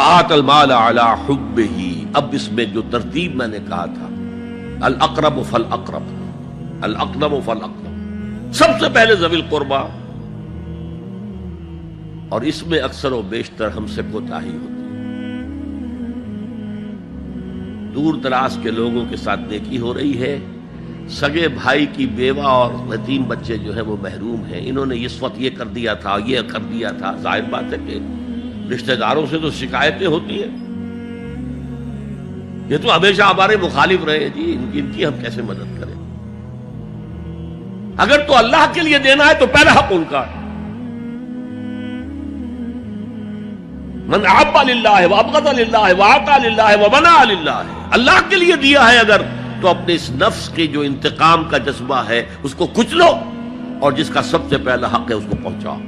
وآت المال علی حبہ، اب اس میں جو ترتیب میں نے کہا تھا، الاقرب فالاقرب، الاقرب فالاقرب، سب سے پہلے ذوی القربیٰ، اور اس میں اکثر و بیشتر ہم سے کوتاہی ہوتی ہے۔ دور دراز کے لوگوں کے ساتھ نیکی ہو رہی ہے، سگے بھائی کی بیوہ اور یتیم بچے جو ہیں وہ محروم ہیں، انہوں نے اس وقت یہ کر دیا تھا، یہ کر دیا تھا۔ ظاہر بات ہے کہ رشتہ داروں سے تو شکایتیں ہوتی ہیں، یہ تو ہمیشہ ہمارے مخالف رہے جی، ان کی ہم کیسے مدد کریں؟ اگر تو اللہ کے لیے دینا ہے تو پہلا حق ان کا ہے۔ من احب للہ وابغض للہ واعطى للہ ومنع للہ، اللہ کے لیے دیا ہے اگر تو اپنے اس نفس کے جو انتقام کا جذبہ ہے اس کو کچلو، اور جس کا سب سے پہلا حق ہے اس کو پہنچاؤ،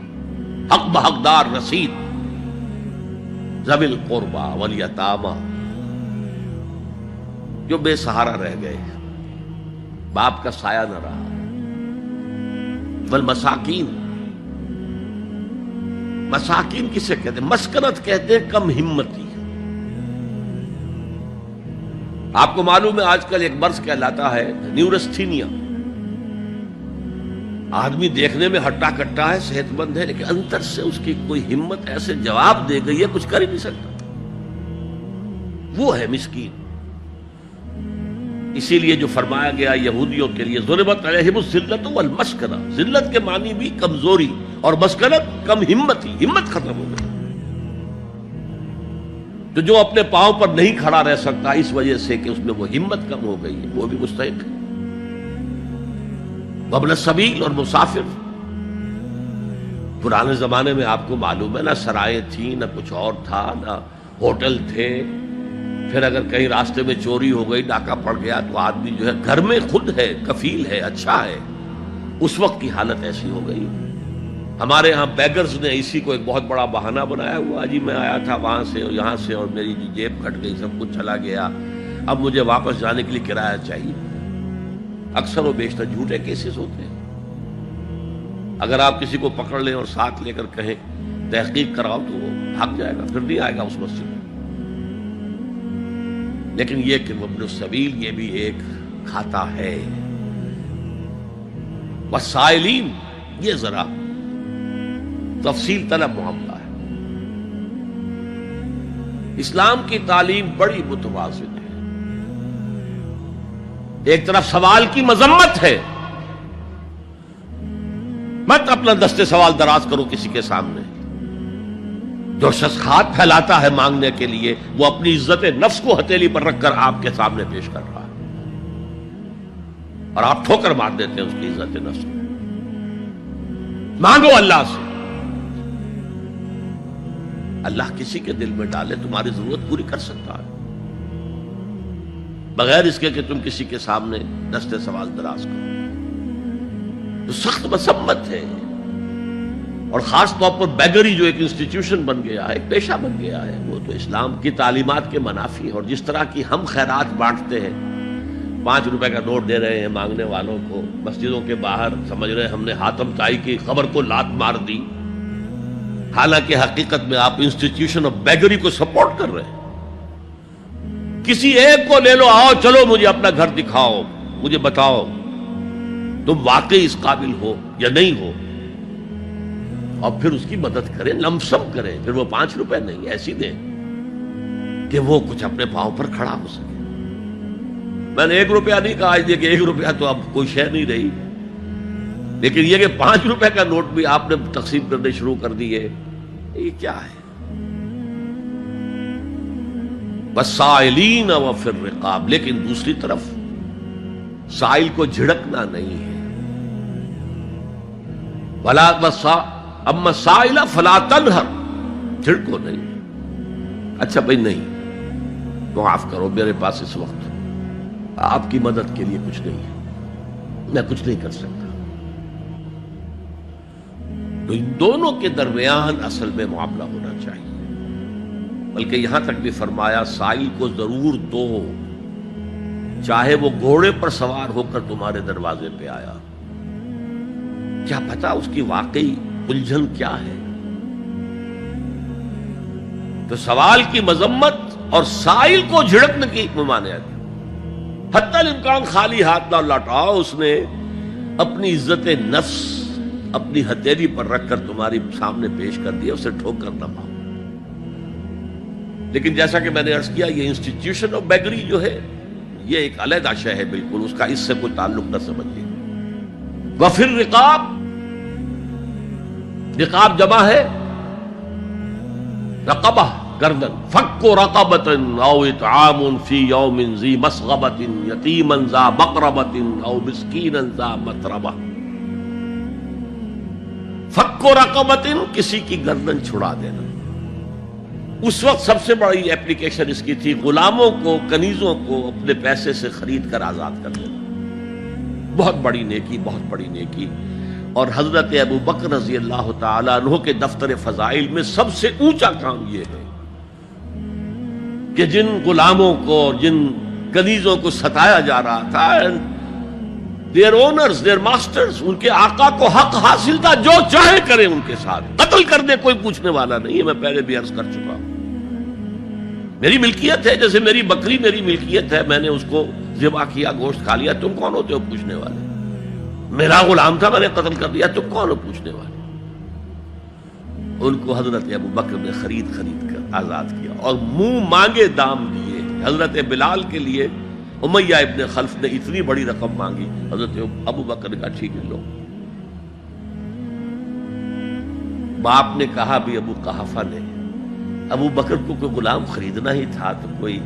حق بحقدار رسید۔ ذوی القربى والیتامى، جو بے سہارا رہ گئے، باپ کا سایہ نہ رہا، والمساکین، مساکین کسے کہتے ہیں؟ مسکنت کہتے ہیں کم ہمتی۔ آپ کو معلوم ہے آج کل ایک مرض کہلاتا ہے نیورستھینیا، آدمی دیکھنے میں ہٹا کٹا ہے، صحت مند ہے، لیکن اندر سے اس کی کوئی ہمت ایسے جواب دے گئی ہے کچھ کر ہی نہیں سکتا، وہ ہے مسکین۔ اسی لیے جو فرمایا گیا یہودیوں کے لیے ضربت علیہم الذلۃ والمسکنہ، ذلت کے معنی بھی کمزوری، اور مسکنت کم ہمت ہی، ہمت ختم ہو گئی۔ تو جو اپنے پاؤں پر نہیں کھڑا رہ سکتا اس وجہ سے کہ اس میں وہ ہمت کم ہو گئی ہے، وہ بھی مستحق ہے۔ وابن السبیل، اور مسافر۔ پرانے زمانے میں آپ کو معلوم ہے نہ سرائیں تھیں، نہ کچھ اور تھا، نہ ہوٹل تھے، پھر اگر کہیں راستے میں چوری ہو گئی، ڈاکہ پڑ گیا، تو آدمی جو ہے گھر میں خود ہے، کفیل ہے، اچھا ہے۔ اس وقت کی حالت ایسی ہو گئی۔ ہمارے ہاں بیگرز نے اسی کو ایک بہت بڑا بہانہ بنایا ہوا، جی میں آیا تھا وہاں سے اور یہاں سے، اور میری جیب پھٹ گئی، سب کچھ چلا گیا، اب مجھے واپس جانے کے لیے کرایہ چاہیے۔ اکثر و بیشتر جھوٹے کیسز ہوتے ہیں۔ اگر آپ کسی کو پکڑ لیں اور ساتھ لے کر کہیں تحقیق کراؤ تو وہ بھاگ جائے گا، پھر نہیں آئے گا اس مسجد میں۔ لیکن یہ کہ ابن السبیل، یہ بھی ایک کھاتا ہے۔ والسائلین، یہ ذرا تفصیل طلب معاملہ ہے۔ اسلام کی تعلیم بڑی متوازن ہے۔ ایک طرف سوال کی مذمت ہے، مت اپنا دستے سوال دراز کرو کسی کے سامنے۔ جو شخص ہاتھ پھیلاتا ہے مانگنے کے لیے، وہ اپنی عزت نفس کو ہتھیلی پر رکھ کر آپ کے سامنے پیش کر رہا ہے، اور آپ ٹھوکر مار دیتے ہیں اس کی عزت نفس کو۔ مانگو اللہ سے، اللہ کسی کے دل میں ڈالے تمہاری ضرورت پوری کر سکتا ہے، بغیر اس کے کہ تم کسی کے سامنے دستے سوال دراز کرو۔ تو سخت مذمت ہے، اور خاص طور پر بیگری جو ایک انسٹیٹیوشن بن گیا ہے، ایک پیشہ بن گیا ہے، وہ تو اسلام کی تعلیمات کے منافی ہے۔ اور جس طرح کی ہم خیرات بانٹتے ہیں، 5 روپے کا نوٹ دے رہے ہیں مانگنے والوں کو، مسجدوں کے باہر سمجھ رہے ہیں ہم نے حاتم طائی کی خبر کو لات مار دی، حالانکہ حقیقت میں آپ انسٹیٹیوشن آف بیگری کو سپورٹ کر رہے ہیں۔ کسی ایک کو لے لو، آؤ چلو مجھے اپنا گھر دکھاؤ، مجھے بتاؤ تم واقعی اس قابل ہو یا نہیں ہو، اور پھر اس کی مدد کریں، لمسم کریں۔ پھر وہ 5 روپے نہیں، ایسی دیں کہ وہ کچھ اپنے پاؤں پر کھڑا ہو سکے۔ میں نے 1 روپیہ نہیں کہا، آج دیکھیں 1 روپیہ تو اب کوئی شے نہیں رہی، لیکن یہ کہ 5 روپے کا نوٹ بھی آپ نے تقسیم کرنے شروع کر دیے، یہ کیا ہے؟ والسائلین وفی الرقاب، لیکن دوسری طرف سائل کو جھڑکنا نہیں ہے۔ ولا اما السائل فلا تنہر، جھڑکو نہیں۔ اچھا بھائی نہیں، معاف کرو، میرے پاس اس وقت آپ کی مدد کے لیے کچھ نہیں ہے، میں کچھ نہیں کر سکتا۔ تو ان دونوں کے درمیان اصل میں معاملہ ہونا چاہیے، بلکہ یہاں تک بھی فرمایا سائل کو ضرور دو، چاہے وہ گھوڑے پر سوار ہو کر تمہارے دروازے پہ آیا۔ کیا پتا اس کی واقعی الجھن کیا ہے؟ تو سوال کی مذمت اور سائل کو جھڑکنے کی ممانعت، حتی الامکان خالی ہاتھ نہ لوٹاؤ، اس نے اپنی عزت نفس اپنی ہتھیلی پر رکھ کر تمہاری سامنے پیش کر دیا، اسے ٹھوکر نہ پاؤ۔ لیکن جیسا کہ میں نے عرض کیا، یہ انسٹیٹیوشن آف بیگری جو ہے یہ ایک علیحدہ شے ہے، بالکل اس کا اس سے کوئی تعلق نہ سمجھیے۔ وفر رقاب، رقاب جمع ہے رقبہ، گردن، فک رقبۃ او اطعام فی یوم ذی مسغبۃ یتیما ذا مقربۃ او مسکینا ذا متربہ۔ فک رقبۃ، کسی کی گردن چھڑا دینا۔ اس وقت سب سے بڑی ایپلیکیشن اس کی تھی غلاموں کو، کنیزوں کو اپنے پیسے سے خرید کر آزاد کر دینا، بہت بڑی نیکی، بہت بڑی نیکی۔ اور حضرت ابو بکر رضی اللہ تعالیٰ عنہ کے دفتر فضائل میں سب سے اونچا کام یہ ہے کہ جن غلاموں کو اور جن کنیزوں کو ستایا جا رہا تھا، their owners, their masters، ان کے آقا کو حق حاصل تھا، جو چاہے کریں ان کے ساتھ، قتل کر دے، کوئی پوچھنے والا نہیں ہے۔ میں پہلے بھی عرض کر چکا ہوں، میری ملکیت ہے، جیسے میری بکری میری ملکیت ہے، میں نے اس کو ذبح کیا، گوشت کھا لیا، تم کون ہوتے ہو پوچھنے والے؟ میرا غلام تھا، میں نے قتل کر دیا، تم کون ہو پوچھنے والے؟ ان کو حضرت ابو بکر نے خرید کر آزاد کیا اور منہ مانگے دام دیے۔ حضرت بلال کے لیے امیہ ابن خلف نے اتنی بڑی رقم مانگی، حضرت ابو بکر نے کہا ٹھیک ہے لو۔ باپ نے کہا بھی ابو قحافہ نے، ابو بکر کو کوئی غلام خریدنا ہی تھا تو کوئی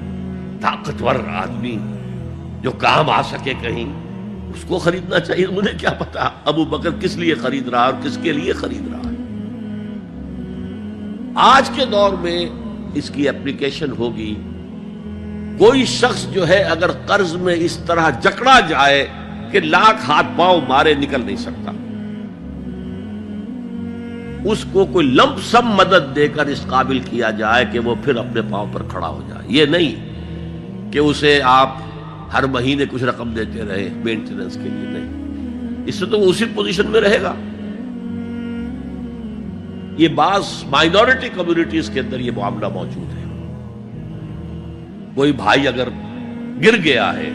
طاقتور آدمی جو کام آ سکے کہیں، اس کو خریدنا چاہیے۔ مجھے کیا پتا ابو بکر کس لیے خرید رہا اور کس کے لیے خرید رہا ہے۔ آج کے دور میں اس کی اپلیکیشن ہوگی، کوئی شخص جو ہے اگر قرض میں اس طرح جکڑا جائے کہ لاکھ ہاتھ پاؤں مارے نکل نہیں سکتا، اس کو کوئی لمپ سم مدد دے کر اس قابل کیا جائے کہ وہ پھر اپنے پاؤں پر کھڑا ہو جائے۔ یہ نہیں کہ اسے آپ ہر مہینے کچھ رقم دیتے رہے مینٹیننس کے لیے، نہیں، اس سے تو وہ اسی پوزیشن میں رہے گا۔ یہ بعض مائنورٹی کمیونٹیز کے اندر یہ معاملہ موجود ہے۔ کوئی بھائی اگر گر گیا ہے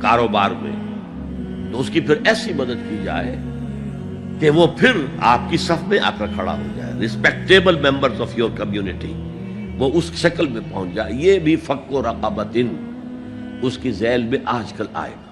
کاروبار میں تو اس کی پھر ایسی مدد کی جائے کہ وہ پھر آپ کی صف میں آ کر کھڑا ہو جائے، respectable members of your community, وہ اس شکل میں پہنچ جائے۔ یہ بھی فک و رقبۃ اس کی ذیل میں آج کل آئے گا۔